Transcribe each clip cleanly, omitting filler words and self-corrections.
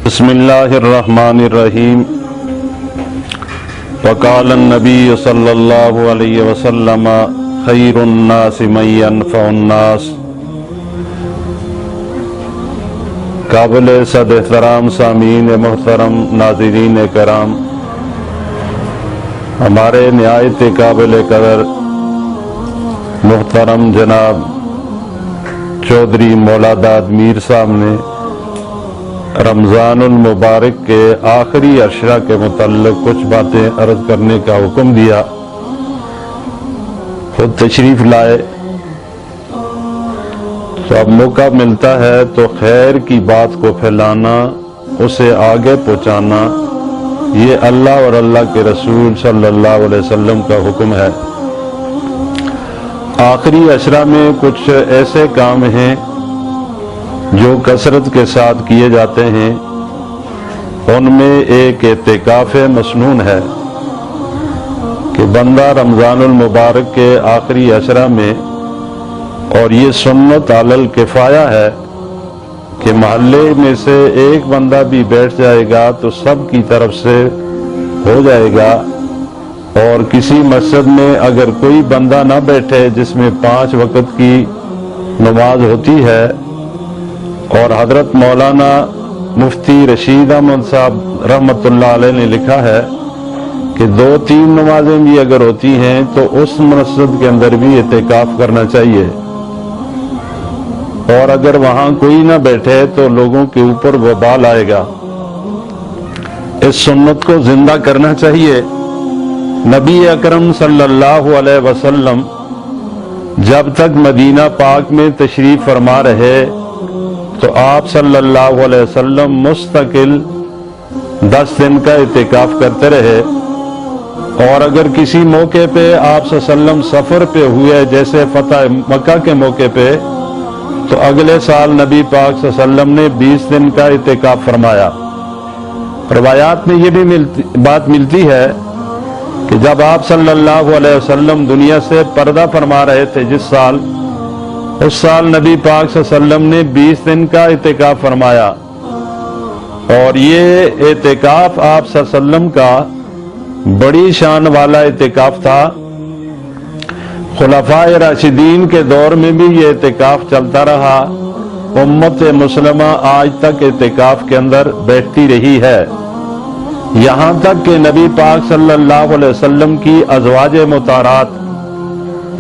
بسم اللہ الرحمن الرحیم وقال النبی صلی اللہ علیہ وسلم خیر الناس من ينفع الناس۔ قابل صد احترام سامعین محترم، ناظرین کرام، ہمارے نہایت قابل قدر محترم جناب چودھری مولا داد میر صاحب نے رمضان المبارک کے آخری عشرہ کے متعلق کچھ باتیں عرض کرنے کا حکم دیا، خود تشریف لائے، تو اب موقع ملتا ہے تو خیر کی بات کو پھیلانا، اسے آگے پہنچانا، یہ اللہ اور اللہ کے رسول صلی اللہ علیہ وسلم کا حکم ہے۔ آخری عشرہ میں کچھ ایسے کام ہیں جو کثرت کے ساتھ کیے جاتے ہیں، ان میں ایک اعتکاف مسنون ہے کہ بندہ رمضان المبارک کے آخری عشرہ میں، اور یہ سنت علی الکفایہ ہے کہ محلے میں سے ایک بندہ بھی بیٹھ جائے گا تو سب کی طرف سے ہو جائے گا، اور کسی مسجد میں اگر کوئی بندہ نہ بیٹھے جس میں 5 وقت کی نماز ہوتی ہے، اور حضرت مولانا مفتی رشید احمد صاحب رحمۃ اللہ علیہ نے لکھا ہے کہ 2-3 نمازیں بھی اگر ہوتی ہیں تو اس مسجد کے اندر بھی اعتکاف کرنا چاہیے، اور اگر وہاں کوئی نہ بیٹھے تو لوگوں کے اوپر وبال آئے گا۔ اس سنت کو زندہ کرنا چاہیے۔ نبی اکرم صلی اللہ علیہ وسلم جب تک مدینہ پاک میں تشریف فرما رہے تو آپ صلی اللہ علیہ وسلم مستقل 10 دن کا اعتکاف کرتے رہے، اور اگر کسی موقع پہ آپ صلی اللہ علیہ وسلم سفر پہ ہوئے، جیسے فتح مکہ کے موقع پہ، تو اگلے سال نبی پاک صلی اللہ علیہ وسلم نے 20 دن کا اعتکاف فرمایا۔ روایات میں یہ بھی بات ملتی ہے کہ جب آپ صلی اللہ علیہ وسلم دنیا سے پردہ فرما رہے تھے جس سال، اس سال نبی پاک صلی اللہ علیہ وسلم نے 20 دن کا اعتکاف فرمایا، اور یہ اعتکاف آپ صلی اللہ علیہ وسلم کا بڑی شان والا اعتکاف تھا۔ خلفائے راشدین کے دور میں بھی یہ اعتکاف چلتا رہا، امت مسلمہ آج تک اعتکاف کے اندر بیٹھتی رہی ہے، یہاں تک کہ نبی پاک صلی اللہ علیہ وسلم کی ازواج مطہرات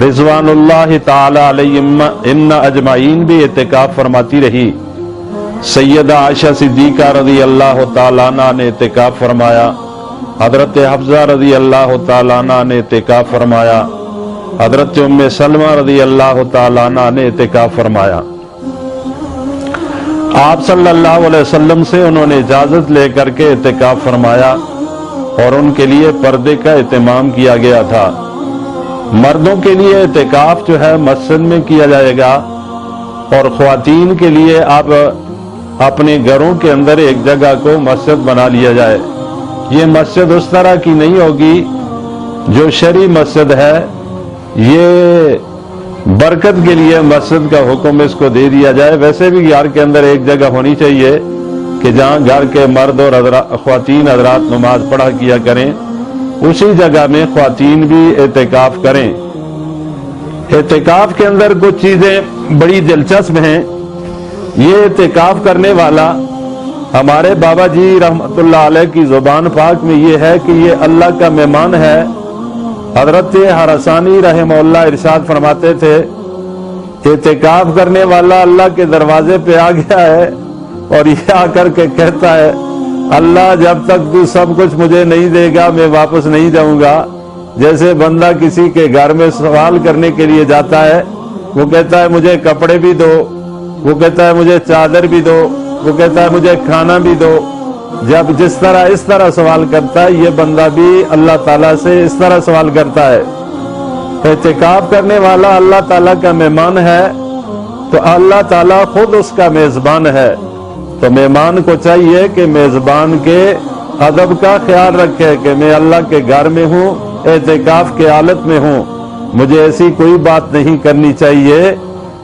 رضوان اللہ تعالی علیہم ان اجمعین بھی اعتکاف فرماتی رہی۔ سیدہ عائشہ صدیقہ رضی اللہ تعالیٰ عنہ نے اعتکاف فرمایا، حضرت حفصہ رضی اللہ تعالیٰ عنہ نے اعتکاف فرمایا، حضرت ام سلمہ رضی اللہ تعالیٰ عنہ نے اعتکاف فرمایا۔ آپ صلی اللہ علیہ وسلم سے انہوں نے اجازت لے کر کے اعتکاف فرمایا، اور ان کے لیے پردے کا اہتمام کیا گیا تھا۔ مردوں کے لیے اعتکاف جو ہے مسجد میں کیا جائے گا، اور خواتین کے لیے اب اپنے گھروں کے اندر ایک جگہ کو مسجد بنا لیا جائے۔ یہ مسجد اس طرح کی نہیں ہوگی جو شرعی مسجد ہے، یہ برکت کے لیے مسجد کا حکم اس کو دے دیا جائے۔ ویسے بھی گھر کے اندر ایک جگہ ہونی چاہیے کہ جہاں گھر کے مرد اور خواتین حضرات نماز پڑھا کیا کریں، اسی جگہ میں خواتین بھی اعتکاف کریں۔ اعتکاف کے اندر کچھ چیزیں بڑی دلچسپ ہیں۔ یہ اعتکاف کرنے والا ہمارے بابا جی رحمت اللہ علیہ کی زبان پاک میں یہ ہے کہ یہ اللہ کا مہمان ہے۔ حضرت حرسانی رحمہ اللہ ارشاد فرماتے تھے، اعتکاف کرنے والا اللہ کے دروازے پہ آ گیا ہے، اور یہ آ کر کے کہتا ہے، اللہ جب تک تو سب کچھ مجھے نہیں دے گا میں واپس نہیں جاؤں گا۔ جیسے بندہ کسی کے گھر میں سوال کرنے کے لیے جاتا ہے، وہ کہتا ہے مجھے کپڑے بھی دو، وہ کہتا ہے مجھے چادر بھی دو، وہ کہتا ہے مجھے کھانا بھی دو۔ جب اس طرح سوال کرتا ہے، یہ بندہ بھی اللہ تعالیٰ سے اس طرح سوال کرتا ہے۔ اعتکاف کرنے والا اللہ تعالیٰ کا مہمان ہے، تو اللہ تعالیٰ خود اس کا میزبان ہے، تو مہمان کو چاہیے کہ میزبان کے ادب کا خیال رکھے کہ میں اللہ کے گھر میں ہوں، اعتکاف کے حالت میں ہوں، مجھے ایسی کوئی بات نہیں کرنی چاہیے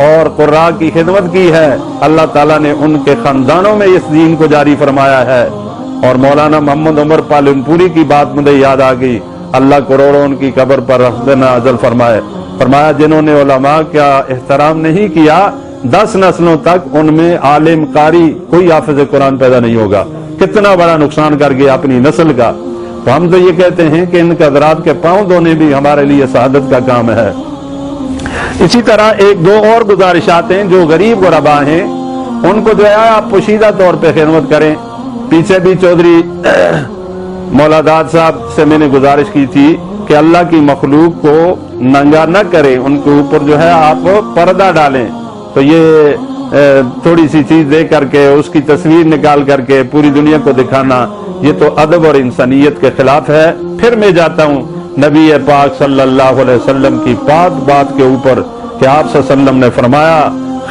اور قرآ کی خدمت کی ہے، اللہ تعالیٰ نے ان کے خاندانوں میں اس دین کو جاری فرمایا ہے۔ اور مولانا محمد عمر پالنپوری کی بات مجھے یاد آ گئی، اللہ کروڑوں ان کی قبر پر رحمت ازل فرمائے، فرمایا جنہوں نے علماء کا احترام نہیں کیا 10 نسلوں تک ان میں عالم قاری کوئی حافظ قرآن پیدا نہیں ہوگا۔ کتنا بڑا نقصان کر گیا اپنی نسل کا۔ تو ہم تو یہ کہتے ہیں کہ ان کے حضرات کے پاؤں دھونے بھی ہمارے لیے سعادت کا کام ہے۔ اسی طرح ایک دو اور گزارشات ہیں، جو غریب غربا ہیں ان کو جو ہے آپ پوشیدہ طور پہ خدمت کریں۔ پیچھے بھی چودھری مولا داد صاحب سے میں نے گزارش کی تھی کہ اللہ کی مخلوق کو ننگا نہ کریں، ان کے اوپر جو ہے آپ پردہ ڈالیں۔ تو یہ تھوڑی سی چیز دے کر کے اس کی تصویر نکال کر کے پوری دنیا کو دکھانا، یہ تو ادب اور انسانیت کے خلاف ہے۔ پھر میں جاتا ہوں نبی پاک صلی اللہ علیہ وسلم کی پاک بات کے اوپر کہ آپ صلی اللہ علیہ وسلم نے فرمایا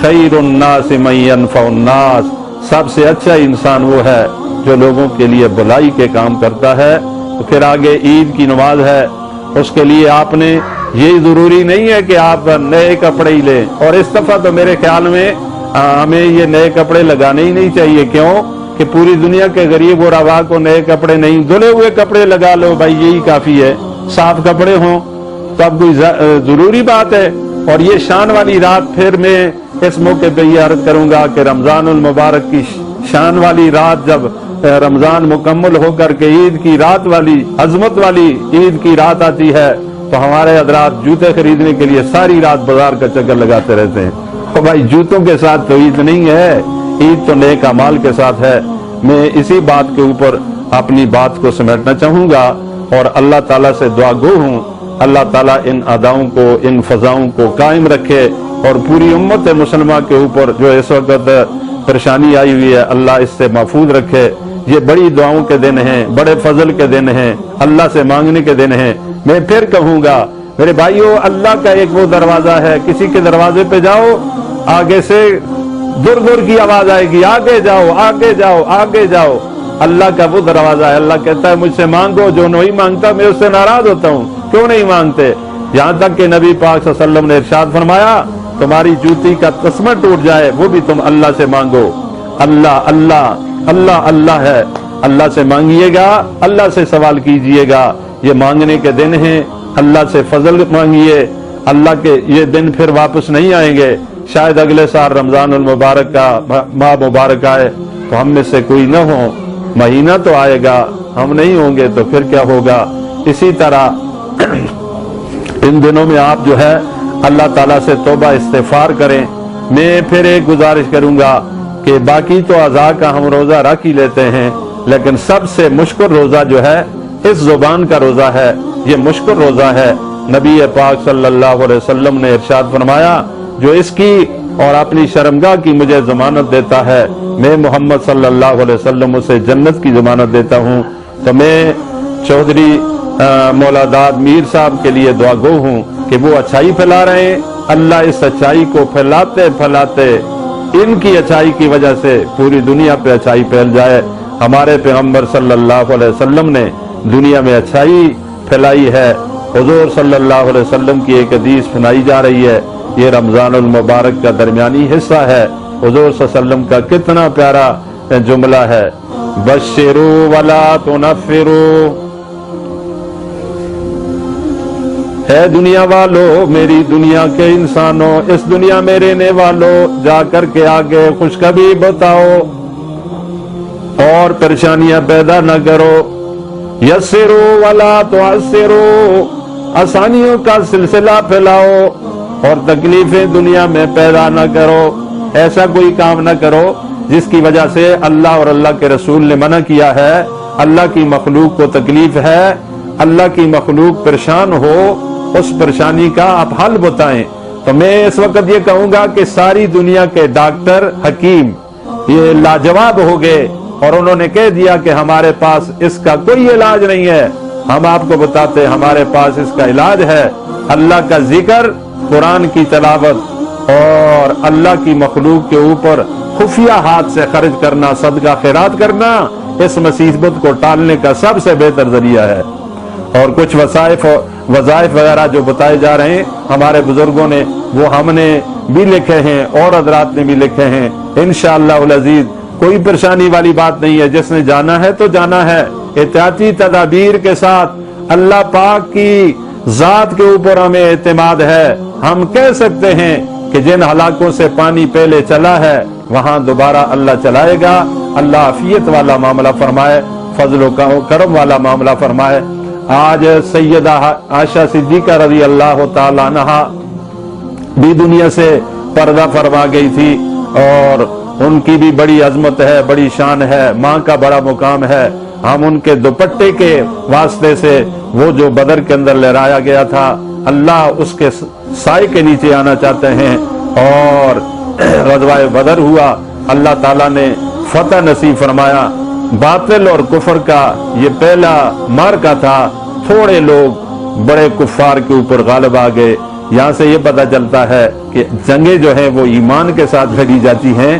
خیر الناس من ينفع الناس، سب سے اچھا انسان وہ ہے جو لوگوں کے لیے بھلائی کے کام کرتا ہے۔ تو پھر آگے عید کی نماز ہے، اس کے لیے آپ نے یہ ضروری نہیں ہے کہ آپ نئے کپڑے ہی لیں، اور اس دفعہ تو میرے خیال میں ہمیں یہ نئے کپڑے لگانے ہی نہیں چاہیے۔ کیوں کہ پوری دنیا کے غریب اور روا کو نئے کپڑے نہیں، دھلے ہوئے کپڑے لگا لو بھائی، یہی کافی ہے، صاف کپڑے ہوں تو اب کوئی ضروری بات ہے۔ اور یہ شان والی رات، پھر میں اس موقع پہ یہ عرض کروں گا کہ رمضان المبارک کی شان والی رات، جب رمضان مکمل ہو کر کے عید کی رات والی عظمت والی عید کی رات آتی ہے تو ہمارے حضرات جوتے خریدنے کے لیے ساری رات بازار کا چکر لگاتے رہتے ہیں۔ تو بھائی جوتوں کے ساتھ تو عید نہیں ہے، عید تو نیک اعمال کے ساتھ ہے۔ میں اسی بات کے اوپر اپنی بات کو سمیٹنا چاہوں گا اور اللہ تعالیٰ سے دعا گو ہوں، اللہ تعالیٰ ان اداؤں کو، ان فضاؤں کو قائم رکھے اور پوری امت مسلمہ کے اوپر جو اس وقت پریشانی آئی ہوئی ہے اللہ اس سے محفوظ رکھے۔ یہ بڑی دعاؤں کے دن ہیں، بڑے فضل کے دن ہیں، اللہ سے مانگنے کے دن ہیں۔ میں پھر کہوں گا میرے بھائیو، اللہ کا ایک وہ دروازہ ہے، کسی کے دروازے پہ جاؤ آگے سے دور دور کی آواز آئے گی، آگے جاؤ آگے جاؤ آگے جاؤ۔ اللہ کا وہ دروازہ ہے، اللہ کہتا ہے مجھ سے مانگو، جو نہیں مانگتا میں اس سے ناراض ہوتا ہوں، کیوں نہیں مانگتے؟ یہاں تک کہ نبی پاک صلی اللہ علیہ وسلم نے ارشاد فرمایا تمہاری جوتی کا تسمہ ٹوٹ جائے وہ بھی تم اللہ سے مانگو۔ اللہ اللہ اللہ اللہ ہے، اللہ سے مانگیے گا، اللہ سے سوال کیجئے گا۔ یہ مانگنے کے دن ہیں، اللہ سے فضل مانگیے، اللہ کے یہ دن پھر واپس نہیں آئیں گے۔ شاید اگلے سال رمضان المبارک کا ماہ مبارک آئے تو ہم میں سے کوئی نہ ہو، مہینہ تو آئے گا، ہم نہیں ہوں گے تو پھر کیا ہوگا؟ اسی طرح ان دنوں میں آپ جو ہے اللہ تعالیٰ سے توبہ استغفار کریں۔ میں پھر ایک گزارش کروں گا کہ باقی تو اعضاء کا ہم روزہ رکھ ہی لیتے ہیں، لیکن سب سے مشکل روزہ جو ہے اس زبان کا روزہ ہے، یہ مشکل روزہ ہے۔ نبی پاک صلی اللہ علیہ وسلم نے ارشاد فرمایا جو اس کی اور اپنی شرمگاہ کی مجھے ضمانت دیتا ہے، میں محمد صلی اللہ علیہ وسلم اسے جنت کی ضمانت دیتا ہوں۔ تو میں چودھری مولا داد میر صاحب کے لیے دعا گو ہوں کہ وہ اچھائی پھیلا رہے ہیں، اللہ اس اچھائی کو پھیلاتے پھیلاتے ان کی اچھائی کی وجہ سے پوری دنیا پہ اچھائی پھیل جائے۔ ہمارے پیغمبر صلی اللہ علیہ وسلم نے دنیا میں اچھائی پھیلائی ہے۔ حضور صلی اللہ علیہ وسلم کی ایک حدیث سنائی جا رہی ہے، یہ رمضان المبارک کا درمیانی حصہ ہے۔ حضور صلی اللہ علیہ وسلم کا کتنا پیارا جملہ ہے، بشروا ولا تنفروا، اے دنیا والو، میری دنیا کے انسانوں، اس دنیا میں رہنے والوں، جا کر کے آگے خوشخبری بتاؤ اور پریشانیاں پیدا نہ کرو۔ یسروا ولا تعسروا، آسانیوں کا سلسلہ پھیلاؤ اور تکلیفیں دنیا میں پیدا نہ کرو۔ ایسا کوئی کام نہ کرو جس کی وجہ سے اللہ اور اللہ کے رسول نے منع کیا ہے۔ اللہ کی مخلوق کو تکلیف ہے، اللہ کی مخلوق پریشان ہو، اس پریشانی کا آپ حل بتائیں۔ تو میں اس وقت یہ کہوں گا کہ ساری دنیا کے ڈاکٹر حکیم یہ لاجواب ہو گئے اور انہوں نے کہہ دیا کہ ہمارے پاس اس کا کوئی علاج نہیں ہے۔ ہم آپ کو بتاتے ہمارے پاس اس کا علاج ہے، اللہ کا ذکر، قرآن کی تلاوت اور اللہ کی مخلوق کے اوپر خفیہ ہاتھ سے خرچ کرنا، صدقہ خیرات کرنا اس مصیبت کو ٹالنے کا سب سے بہتر ذریعہ ہے۔ اور کچھ وظائف وغیرہ جو بتائے جا رہے ہیں ہمارے بزرگوں نے، وہ ہم نے بھی لکھے ہیں اور حضرات نے بھی لکھے ہیں، انشاءاللہ العزیز کوئی پریشانی والی بات نہیں ہے، جس نے جانا ہے تو جانا ہے، احتیاطی تدابیر کے ساتھ۔ اللہ پاک کی ذات کے اوپر ہمیں اعتماد ہے، ہم کہہ سکتے ہیں کہ جن علاقوں سے پانی پہلے چلا ہے وہاں دوبارہ اللہ چلائے گا۔ اللہ عافیت والا معاملہ فرمائے، فضل و کرم والا معاملہ فرمائے۔ آج سیدہ عائشہ صدیقہ رضی اللہ تعالی عنہا بھی دنیا سے پردہ فرما گئی تھی، اور ان کی بھی بڑی عظمت ہے، بڑی شان ہے، ماں کا بڑا مقام ہے۔ ہم ان کے دوپٹے کے واسطے سے وہ جو بدر کے اندر لہرایا گیا تھا، اللہ اس کے سائے کے نیچے آنا چاہتے ہیں، اور غزوہ بدر ہوا، اللہ تعالیٰ نے فتح نصیب فرمایا۔ باطل اور کفر کا یہ پہلا معرکہ تھا، تھوڑے لوگ بڑے کفار کے اوپر غالب آ گئے۔ یہاں سے یہ پتہ چلتا ہے کہ جنگیں جو ہیں وہ ایمان کے ساتھ لڑی جاتی ہیں،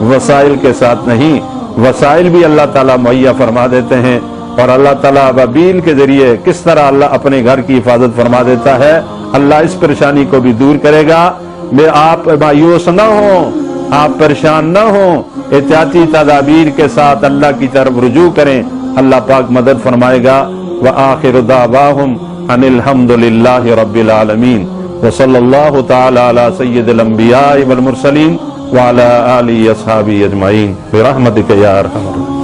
وسائل کے ساتھ نہیں۔ وسائل بھی اللہ تعالیٰ مہیا فرما دیتے ہیں، اور اللہ تعالیٰ ابابیل کے ذریعے کس طرح اللہ اپنے گھر کی حفاظت فرما دیتا ہے، اللہ اس پریشانی کو بھی دور کرے گا۔ آپ مایوس نہ ہوں، آپ پریشان نہ ہوں، احتیاطی تدابیر کے ساتھ اللہ کی طرف رجوع کریں، اللہ پاک مدد فرمائے گا۔ وآخر دعواہم ان الحمد للہ رب العالمین، وصلی اللہ تعالی علی سید الانبیاء والمرسلین وعلی آلہ اصحابہ اجمعین برحمتک یا ارحم الراحمین۔